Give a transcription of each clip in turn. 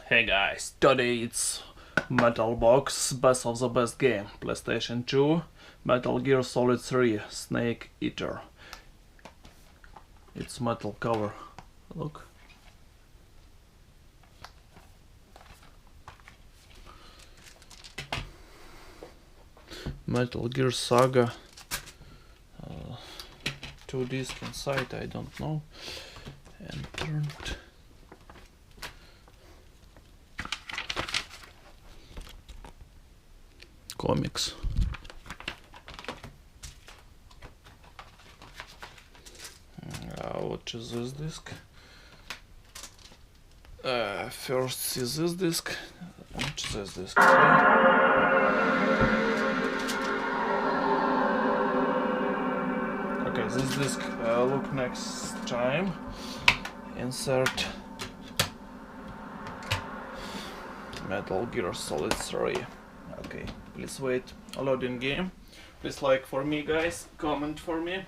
Hey guys, today it's Metal Box Best of the Best Game, PlayStation 2, Metal Gear Solid 3, Snake Eater. It's metal cover, look. Metal Gear Saga. 2 disc inside, I don't know. And turned. Comics. What is this disc? First see this disc, and this disc. Okay, this disc look next time. Insert Metal Gear Solid 3. Okay, please wait. Loading game. Please like for me, guys. Comment for me.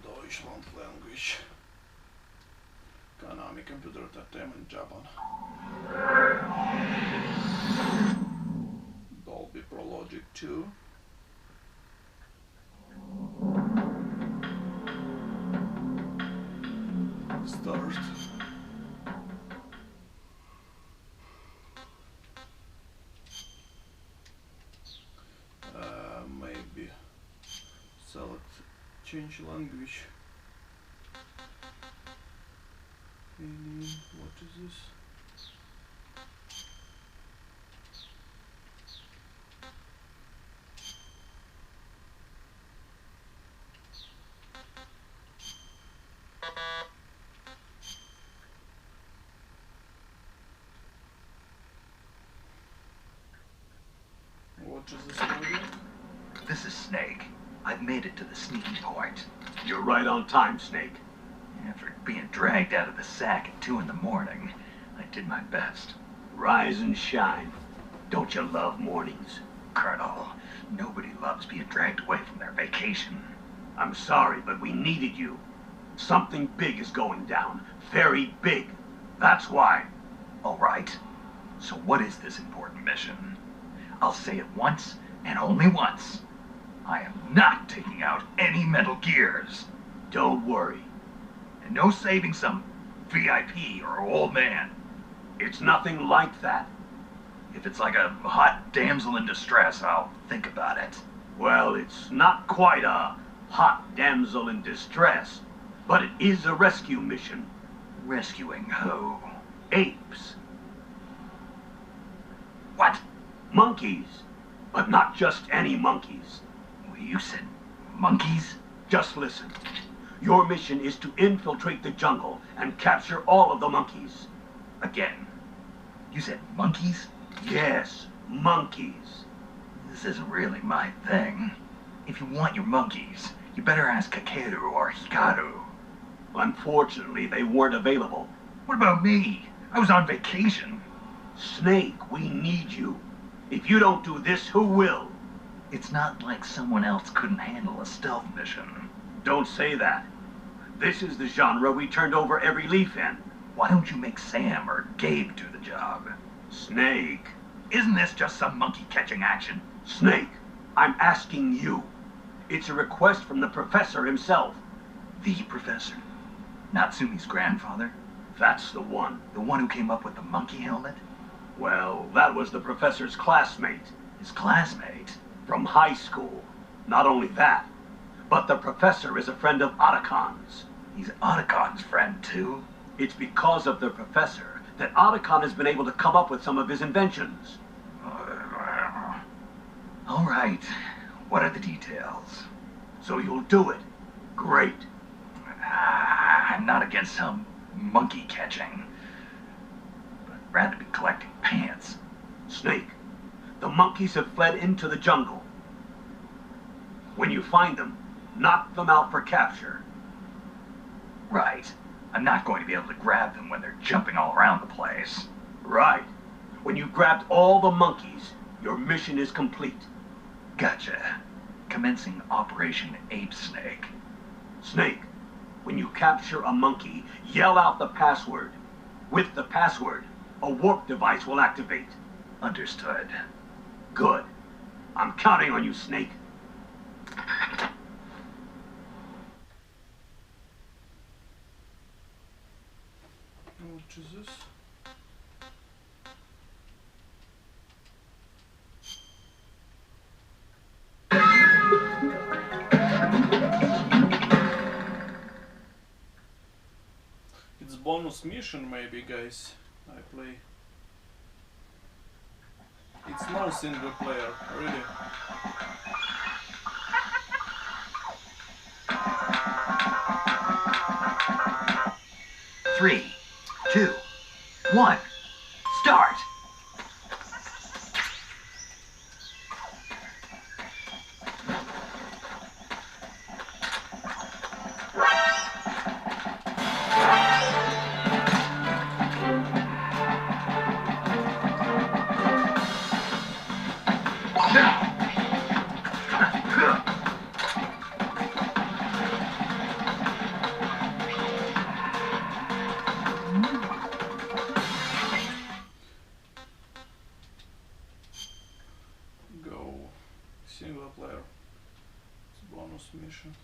Deutschland language. Konami Computer Entertainment Japan. Dolby Pro Logic 2. Start. Maybe select change language. What is this? What is this audio? This is Snake. I've made it to the sneaking point. You're right on time, Snake. After being dragged out of the sack at 2 in the morning, I did my best. Rise and shine. Don't you love mornings? Colonel, nobody loves being dragged away from their vacation. I'm sorry, but we needed you. Something big is going down. Very big. That's why. All right. So what is this important mission? I'll say it once, and only once. I am not taking out any Metal Gears. Don't worry. And no saving some VIP or old man. It's nothing like that. If it's like a hot damsel in distress, I'll think about it. Well, it's not quite a hot damsel in distress, but it is a rescue mission. Rescuing who? Apes. What? Monkeys. But not just any monkeys. You said monkeys? Just listen. Your mission is to infiltrate the jungle and capture all of the monkeys. Again, you said monkeys? Yes, monkeys. This isn't really my thing. If you want your monkeys, you better ask Kakeru or Hikaru. Unfortunately, they weren't available. What about me? I was on vacation. Snake, we need you. If you don't do this, who will? It's not like someone else couldn't handle a stealth mission. Don't say that. This is the genre we turned over every leaf in. Why don't you make Sam or Gabe do the job? Snake. Isn't this just some monkey catching action? Snake, I'm asking you. It's a request from the professor himself. The professor? Natsumi's grandfather? That's the one. The one who came up with the monkey helmet? Well, that was the professor's classmate. His classmate? From high school. Not only that, but the professor is a friend of Otacon's. He's Otacon's friend, too? It's because of the professor that Otacon has been able to come up with some of his inventions. All right. What are the details? So you'll do it. Great. I'm not against some monkey catching, but rather be collecting pants. Snake, the monkeys have fled into the jungle. When you find them, knock them out for capture. Right. I'm not going to be able to grab them when they're jumping all around the place. Right. When you've grabbed all the monkeys, your mission is complete. Gotcha. Commencing Operation Ape Snake. Snake, when you capture a monkey, yell out the password. With the password, a warp device will activate. Understood. Good. I'm counting on you, Snake. What is this? It's bonus mission maybe, guys. I play. It's no single player, really. Three, 2, 1, start! Go single player. It's bonus mission.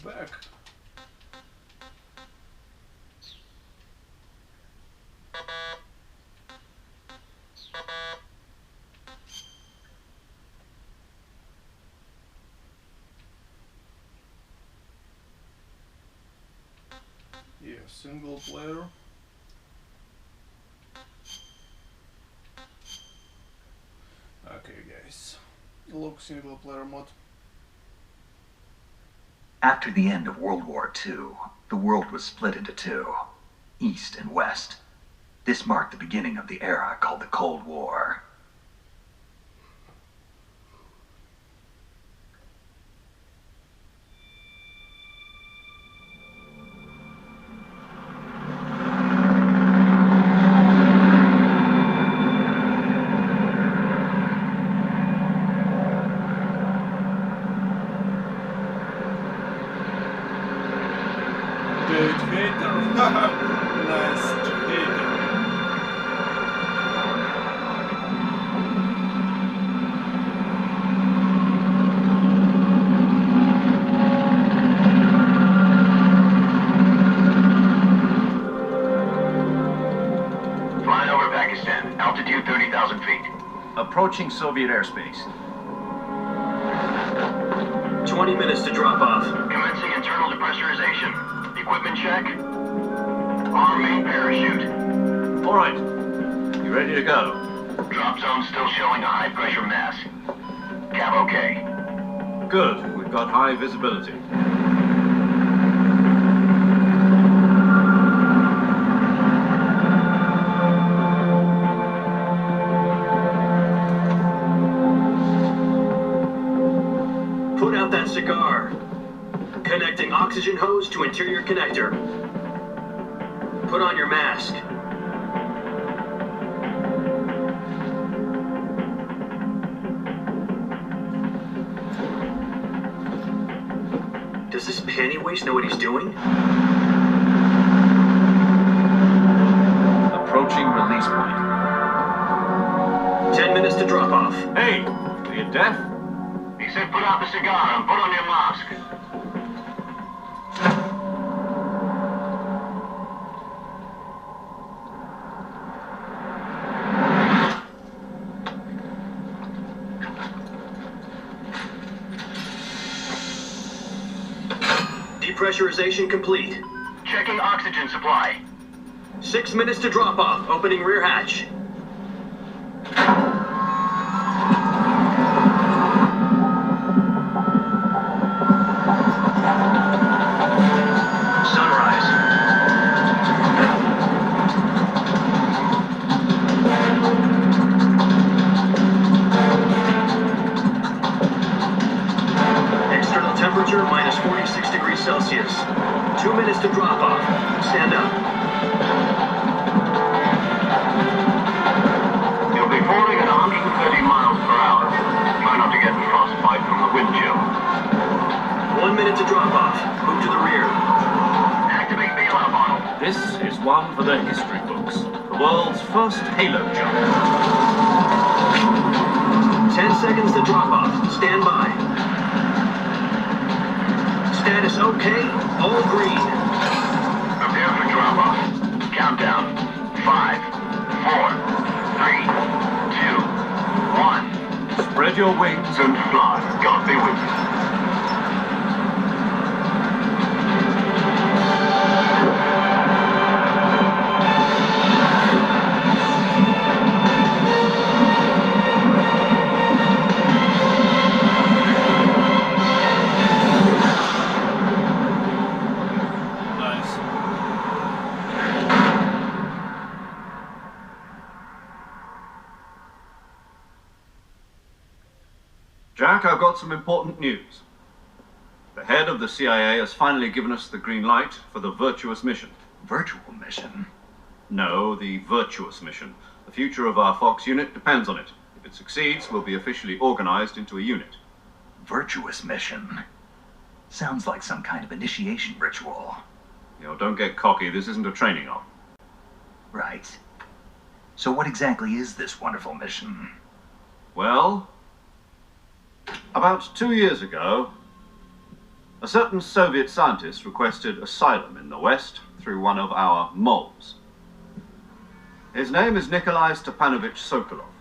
Back. Yeah, single player. Okay, guys. Look, single player mod. After the end of World War II, the world was split into two, East and West. This marked the beginning of the era called the Cold War. Jade Hater. Nice, Jade Hater. Flying over Pakistan, altitude 30,000 feet. Approaching Soviet airspace. 20 minutes to drop off. Commencing internal depressurization. Equipment check. Arm main parachute. All right. You ready to go? Drop zone still showing a high pressure mass. Cab okay. Good. We've got high visibility. Put out that cigar. Connecting oxygen hose to interior connector. Put on your mask. Does this panty waste know what he's doing? Approaching release point. 10 minutes to drop off. Hey, are you deaf? He said put out the cigar and put on your mask. Depressurization complete. Checking oxygen supply. 6 minutes to drop off. Opening rear hatch. Sunrise. temperature minus 46 degrees Celsius. 2 minutes to drop off. Stand up. You'll be falling at 130 miles per hour. Try not to get frostbite from the wind chill. 1 minute to drop off. Move to the rear. Activate the alarm model. This is one for the history books. The world's first halo jump. 10 seconds to drop off. Stand by. Status okay. All green. Prepare for drop off. Countdown. 5, 4, 3, 2, 1. Spread your wings. And fly. God be with you. Nice. Jack, I've got some important news. The head of the CIA has finally given us the green light for the Virtuous mission. Virtual mission? No, the Virtuous mission. The future of our Fox unit depends on it. If it succeeds, we'll be officially organized into a unit. Virtuous mission? Sounds like some kind of initiation ritual. You know, don't get cocky. This isn't a training op. Right. So what exactly is this wonderful mission? Well, about 2 years ago, a certain Soviet scientist requested asylum in the West through one of our moles. His name is Nikolai Stepanovich Sokolov.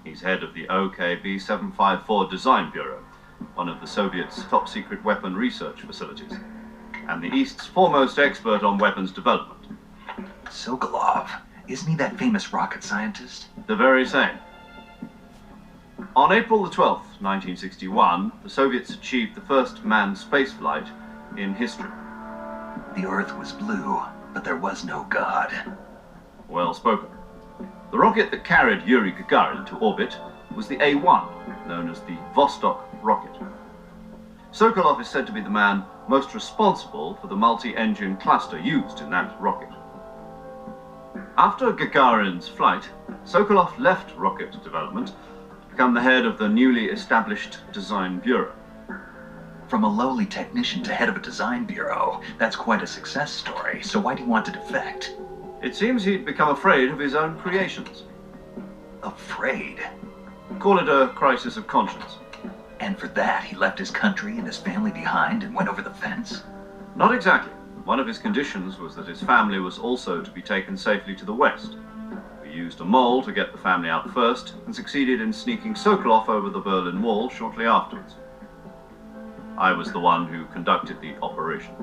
He's head of the OKB 754 Design Bureau, one of the Soviets' top-secret weapon research facilities, and the East's foremost expert on weapons development. Sokolov? Isn't he that famous rocket scientist? The very same. On April the 12th, 1961, the Soviets achieved the first manned spaceflight in history. The Earth was blue, but there was no God. Well spoken. The rocket that carried Yuri Gagarin to orbit was the A-1, known as the Vostok rocket. Sokolov is said to be the man most responsible for the multi-engine cluster used in that rocket. After Gagarin's flight, Sokolov left rocket development to become the head of the newly established Design Bureau. From a lowly technician to head of a design bureau, that's quite a success story. So why do you want to defect? It seems he'd become afraid of his own creations. Afraid? Call it a crisis of conscience. And for that, he left his country and his family behind and went over the fence? Not exactly. One of his conditions was that his family was also to be taken safely to the West. We used a mole to get the family out first and succeeded in sneaking Sokolov over the Berlin Wall shortly afterwards. I was the one who conducted the operation.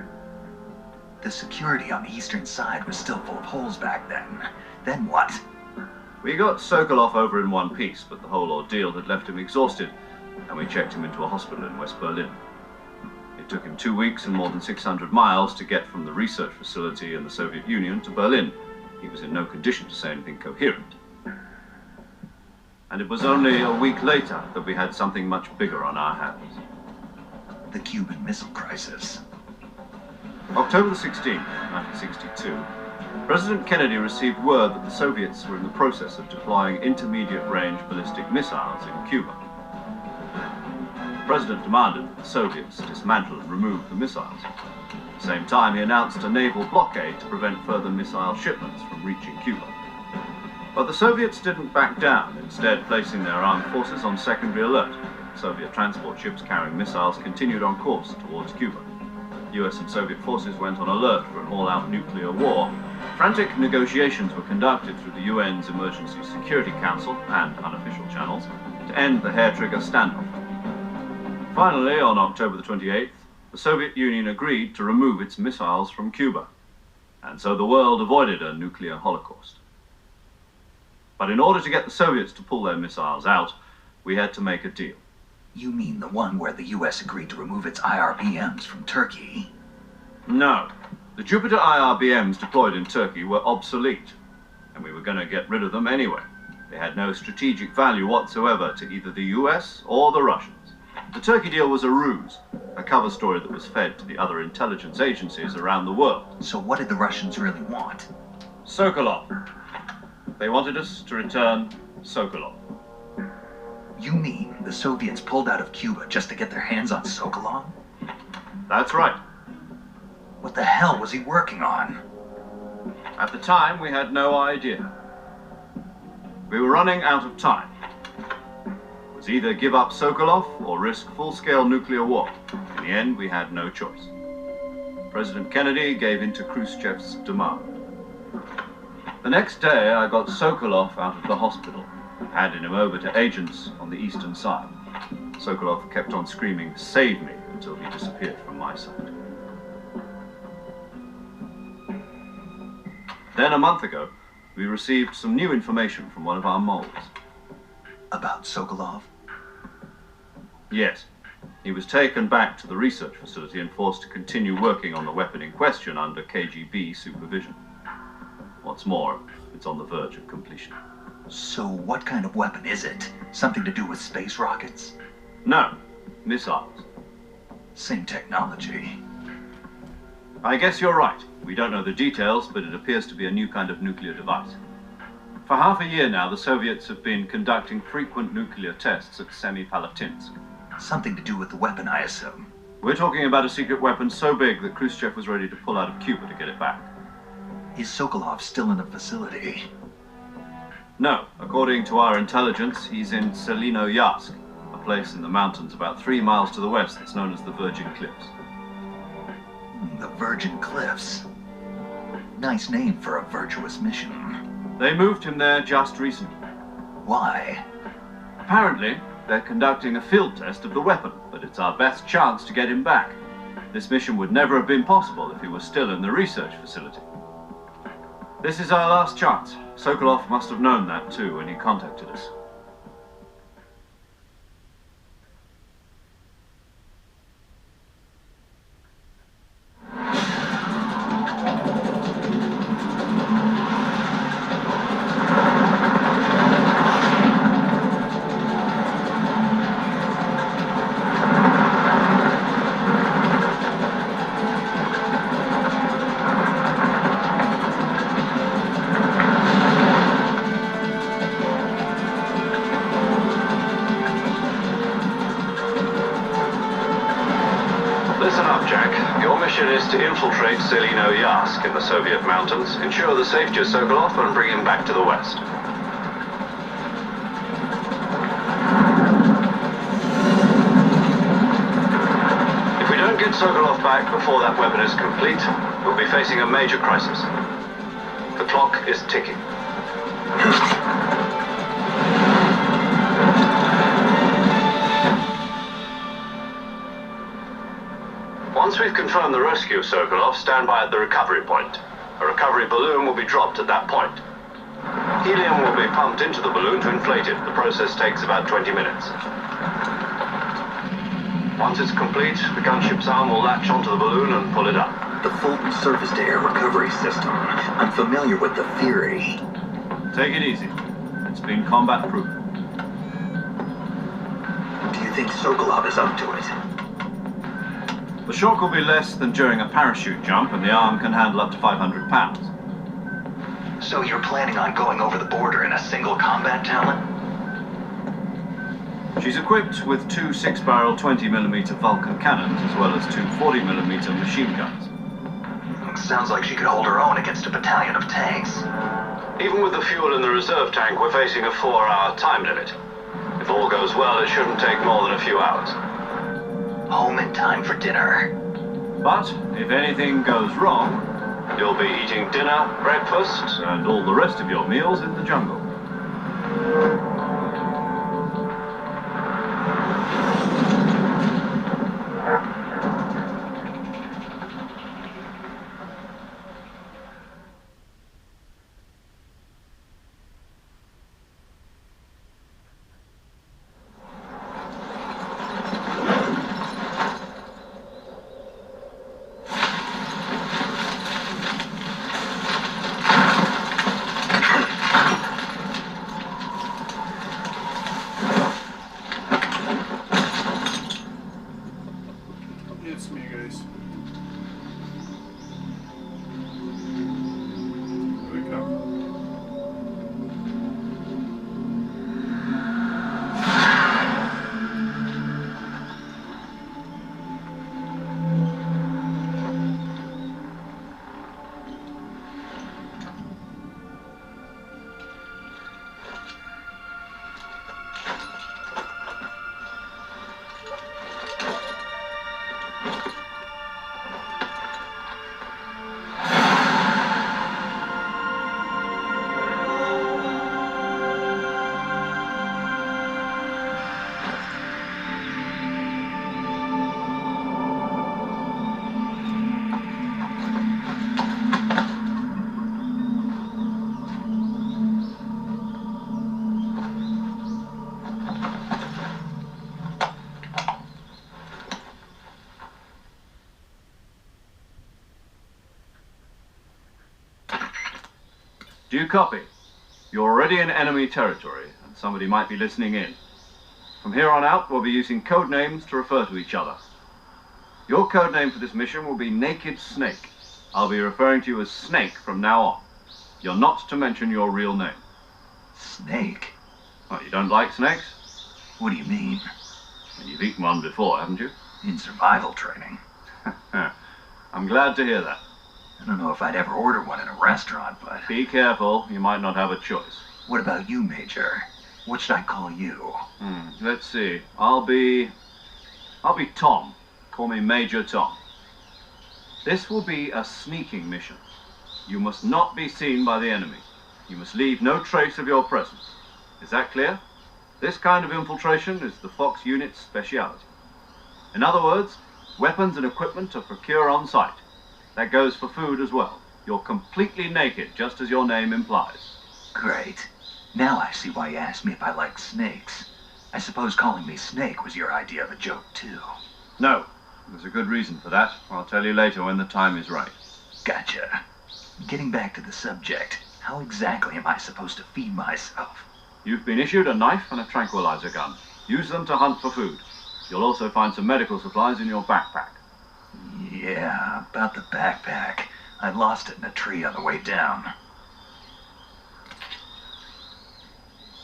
The security on the eastern side was still full of holes back then. Then what? We got Sokolov over in one piece, but the whole ordeal had left him exhausted, and we checked him into a hospital in West Berlin. It took him 2 weeks and more than 600 miles to get from the research facility in the Soviet Union to Berlin. He was in no condition to say anything coherent. And it was only a week later that we had something much bigger on our hands. The Cuban Missile Crisis. October the 16th, 1962, President Kennedy received word that the Soviets were in the process of deploying intermediate-range ballistic missiles in Cuba. The President demanded that the Soviets dismantle and remove the missiles. At the same time, he announced a naval blockade to prevent further missile shipments from reaching Cuba. But the Soviets didn't back down, instead placing their armed forces on secondary alert. Soviet transport ships carrying missiles continued on course towards Cuba. US and Soviet forces went on alert for an all-out nuclear war. Frantic negotiations were conducted through the UN's Emergency Security Council and unofficial channels to end the hair-trigger standoff. Finally, on October the 28th, the Soviet Union agreed to remove its missiles from Cuba, and so the world avoided a nuclear holocaust. But in order to get the Soviets to pull their missiles out, we had to make a deal. You mean the one where the US agreed to remove its IRBMs from Turkey? No. The Jupiter IRBMs deployed in Turkey were obsolete, and we were going to get rid of them anyway. They had no strategic value whatsoever to either the US or the Russians. The Turkey deal was a ruse, a cover story that was fed to the other intelligence agencies around the world. So what did the Russians really want? Sokolov. They wanted us to return Sokolov. You mean the Soviets pulled out of Cuba just to get their hands on Sokolov? That's right. What the hell was he working on? At the time, we had no idea. We were running out of time. It was either give up Sokolov or risk full-scale nuclear war. In the end, we had no choice. President Kennedy gave in to Khrushchev's demand. The next day, I got Sokolov out of the hospital, handed him over to agents on the eastern side. Sokolov kept on screaming, "Save me," until he disappeared from my sight. Then, a month ago, we received some new information from one of our moles. About Sokolov? Yes. He was taken back to the research facility and forced to continue working on the weapon in question under KGB supervision. What's more, it's on the verge of completion. So what kind of weapon is it? Something to do with space rockets? No, missiles. Same technology. I guess you're right. We don't know the details, but it appears to be a new kind of nuclear device. For half a year now, the Soviets have been conducting frequent nuclear tests at Semipalatinsk. Something to do with the weapon, I assume. We're talking about a secret weapon so big that Khrushchev was ready to pull out of Cuba to get it back. Is Sokolov still in the facility? No, according to our intelligence, he's in Selinoyarsk, a place in the mountains about 3 miles to the west that's known as the Virgin Cliffs. The Virgin Cliffs. Nice name for a virtuous mission. They moved him there just recently. Why? Apparently, they're conducting a field test of the weapon, but it's our best chance to get him back. This mission would never have been possible if he was still in the research facility. This is our last chance. Sokolov must have known that too when he contacted us. Listen up, Jack. Your mission is to infiltrate Selinoyarsk in the Soviet mountains, ensure the safety of Sokolov, and bring him back to the west. If we don't get Sokolov back before that weapon is complete, we'll be facing a major crisis. The clock is ticking. Once we've confirmed the rescue of Sokolov, stand by at the recovery point. A recovery balloon will be dropped at that point. Helium will be pumped into the balloon to inflate it. The process takes about 20 minutes. Once it's complete, the gunship's arm will latch onto the balloon and pull it up. The Fulton surface-to-air recovery system. I'm familiar with the theory. Take it easy. It's been combat-proven. Do you think Sokolov is up to it? The shock will be less than during a parachute jump, and the arm can handle up to 500 pounds. So you're planning on going over the border in a single combat talent? She's equipped with 2 6-barrel 20mm Vulcan cannons, as well as 2 40mm machine guns. Sounds like she could hold her own against a battalion of tanks. Even with the fuel in the reserve tank, we're facing a 4-hour time limit. If all goes well, it shouldn't take more than a few hours. Home in time for dinner. But if anything goes wrong, You'll be eating dinner, breakfast, and all the rest of your meals in the jungle. It's me, guys. Here we come. Do you copy? You're already in enemy territory, and somebody might be listening in. From here on out, we'll be using code names to refer to each other. Your code name for this mission will be Naked Snake. I'll be referring to you as Snake from now on. You're not to mention your real name. Snake? What, you don't like snakes? What do you mean? Well, you've eaten one before, haven't you? In survival training. I'm glad to hear that. I don't know if I'd ever order one in a restaurant, but... Be careful, you might not have a choice. What about you, Major? What should I call you? Let's see. I'll be Tom. Call me Major Tom. This will be a sneaking mission. You must not be seen by the enemy. You must leave no trace of your presence. Is that clear? This kind of infiltration is the Fox unit's speciality. In other words, weapons and equipment are procured on site. That goes for food as well. You're completely naked, just as your name implies. Great. Now I see why you asked me if I like snakes. I suppose calling me Snake was your idea of a joke, too. No. There's a good reason for that. I'll tell you later when the time is right. Gotcha. Getting back to the subject, how exactly am I supposed to feed myself? You've been issued a knife and a tranquilizer gun. Use them to hunt for food. You'll also find some medical supplies in your backpack. Yeah, about the backpack. I lost it in a tree on the way down.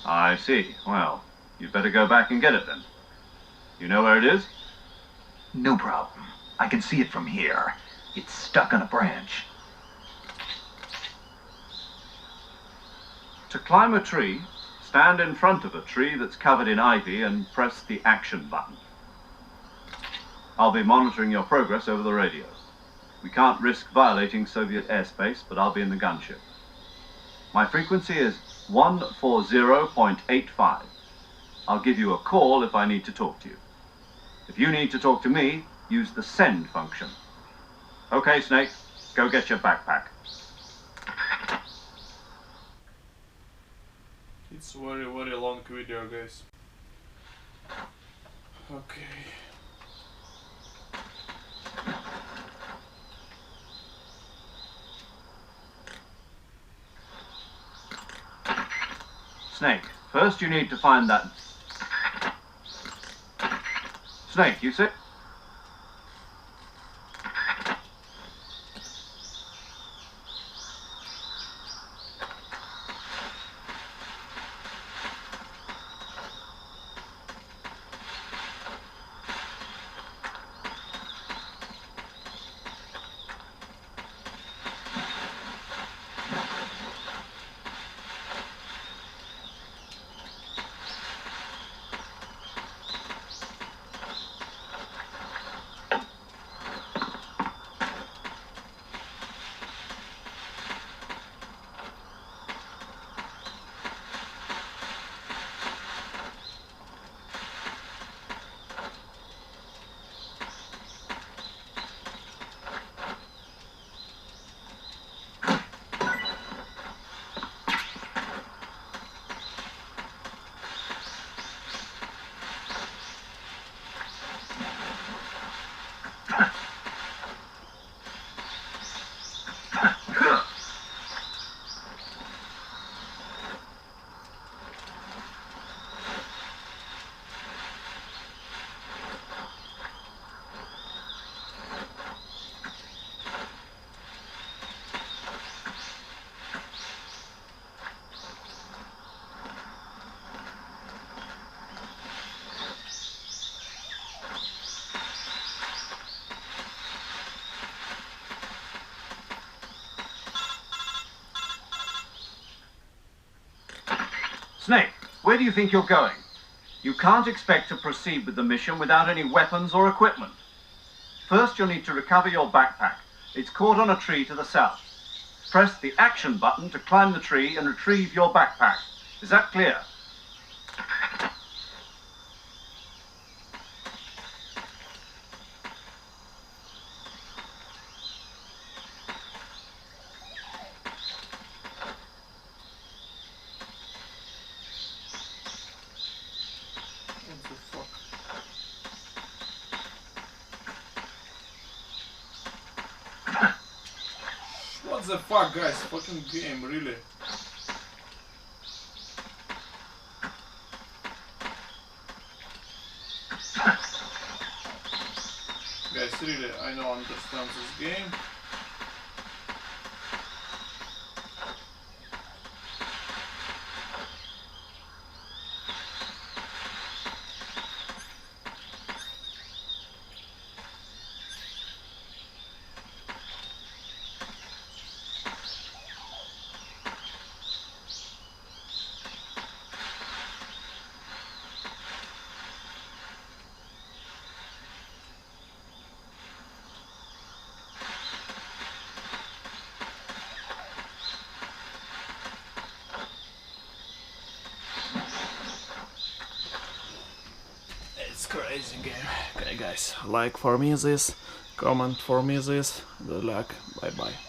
I see. Well, you'd better go back and get it then. You know where it is? No problem. I can see it from here. It's stuck on a branch. To climb a tree, stand in front of a tree that's covered in ivy and press the action button. I'll be monitoring your progress over the radio. We can't risk violating Soviet airspace, but I'll be in the gunship. My frequency is 140.85. I'll give you a call if I need to talk to you. If you need to talk to me, use the send function. Okay, Snake, go get your backpack. It's very long video, guys. Okay. Snake, first you need to find that... Snake, you sit. Snake, where do you think you're going? You can't expect to proceed with the mission without any weapons or equipment. First, you'll need to recover your backpack. It's caught on a tree to the south. Press the action button to climb the tree and retrieve your backpack. Is that clear? What the fuck, guys? Fucking game, really. Guys, really, I don't understand this game. It's crazy game. Okay guys, like for me this, comment for me this, good luck, bye bye.